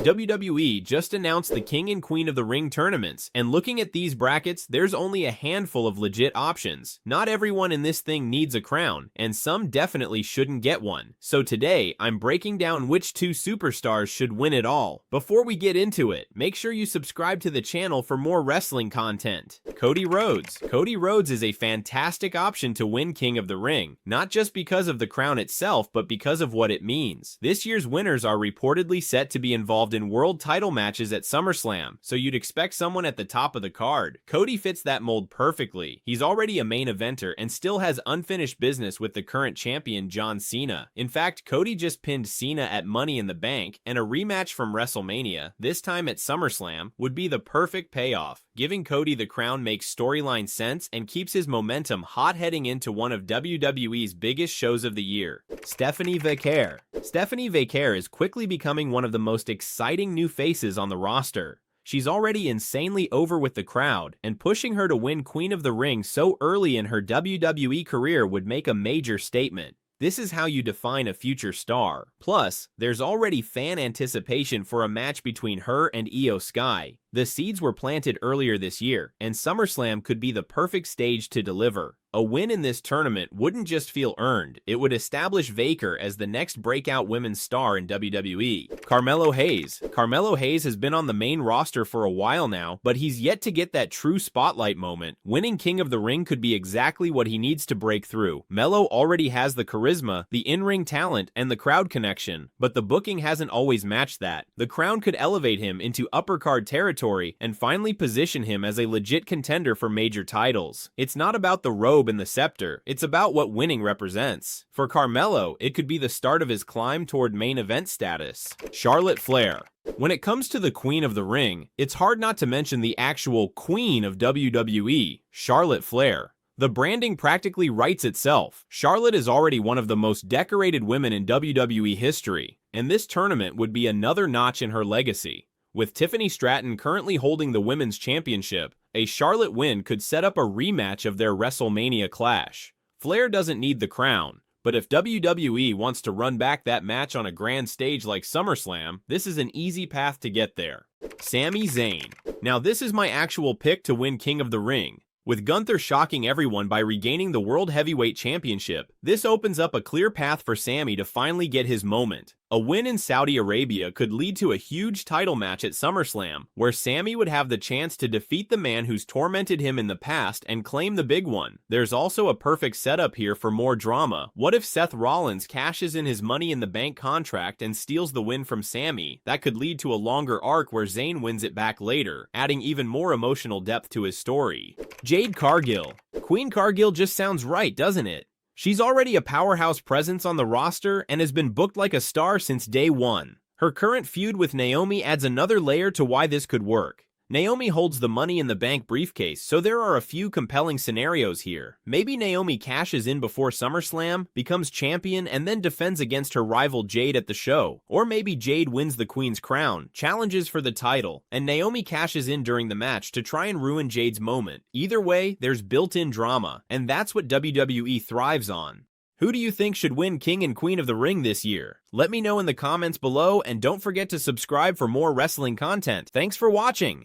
WWE just announced the King and Queen of the Ring tournaments, and looking at these brackets, there's only a handful of legit options. Not everyone in this thing needs a crown, and some definitely shouldn't get one. So today, I'm breaking down which two superstars should win it all. Before we get into it, make sure you subscribe to the channel for more wrestling content. Cody Rhodes. Cody Rhodes is a fantastic option to win King of the Ring, not just because of the crown itself, but because of what it means. This year's winners are reportedly set to be involved in world title matches at SummerSlam, so you'd expect someone at the top of the card. Cody fits that mold perfectly. He's already a main eventer and still has unfinished business with the current champion John Cena. In fact, Cody just pinned Cena at Money in the Bank, and a rematch from WrestleMania, this time at SummerSlam, would be the perfect payoff. Giving Cody the crown makes storyline sense and keeps his momentum hot heading into one of WWE's biggest shows of the year. Stephanie Vaquer. Stephanie Vaquer is quickly becoming one of the most exciting new faces on the roster. She's already insanely over with the crowd, and pushing her to win Queen of the Ring so early in her WWE career would make a major statement. This is how you define a future star. Plus, there's already fan anticipation for a match between her and Io Sky. The seeds were planted earlier this year, and SummerSlam could be the perfect stage to deliver. A win in this tournament wouldn't just feel earned, it would establish Vaquer as the next breakout women's star in WWE. Carmelo Hayes. Carmelo Hayes has been on the main roster for a while now, but he's yet to get that true spotlight moment. Winning King of the Ring could be exactly what he needs to break through. Melo already has the charisma, the in-ring talent, and the crowd connection, but the booking hasn't always matched that. The crown could elevate him into upper card territory and finally position him as a legit contender for major titles. It's not about the robe and the scepter, it's about what winning represents. For Carmelo, it could be the start of his climb toward main event status. Charlotte Flair. When it comes to the Queen of the Ring, it's hard not to mention the actual Queen of WWE, Charlotte Flair. The branding practically writes itself. Charlotte is already one of the most decorated women in WWE history, and this tournament would be another notch in her legacy. With Tiffany Stratton currently holding the Women's Championship, a Charlotte win could set up a rematch of their WrestleMania clash. Flair doesn't need the crown, but if WWE wants to run back that match on a grand stage like SummerSlam, this is an easy path to get there. Sami Zayn. Now this is my actual pick to win King of the Ring. With Gunther shocking everyone by regaining the World Heavyweight Championship, this opens up a clear path for Sami to finally get his moment. A win in Saudi Arabia could lead to a huge title match at SummerSlam, where Sami would have the chance to defeat the man who's tormented him in the past and claim the big one. There's also a perfect setup here for more drama. What if Seth Rollins cashes in his Money in the Bank contract and steals the win from Sami? That could lead to a longer arc where Zayn wins it back later, adding even more emotional depth to his story. Jade Cargill. Queen Cargill just sounds right, doesn't it? She's already a powerhouse presence on the roster and has been booked like a star since day one. Her current feud with Naomi adds another layer to why this could work. Naomi holds the Money in the Bank briefcase, so there are a few compelling scenarios here. Maybe Naomi cashes in before SummerSlam, becomes champion, and then defends against her rival Jade at the show. Or maybe Jade wins the Queen's crown, challenges for the title, and Naomi cashes in during the match to try and ruin Jade's moment. Either way, there's built-in drama, and that's what WWE thrives on. Who do you think should win King and Queen of the Ring this year? Let me know in the comments below, and don't forget to subscribe for more wrestling content. Thanks for watching!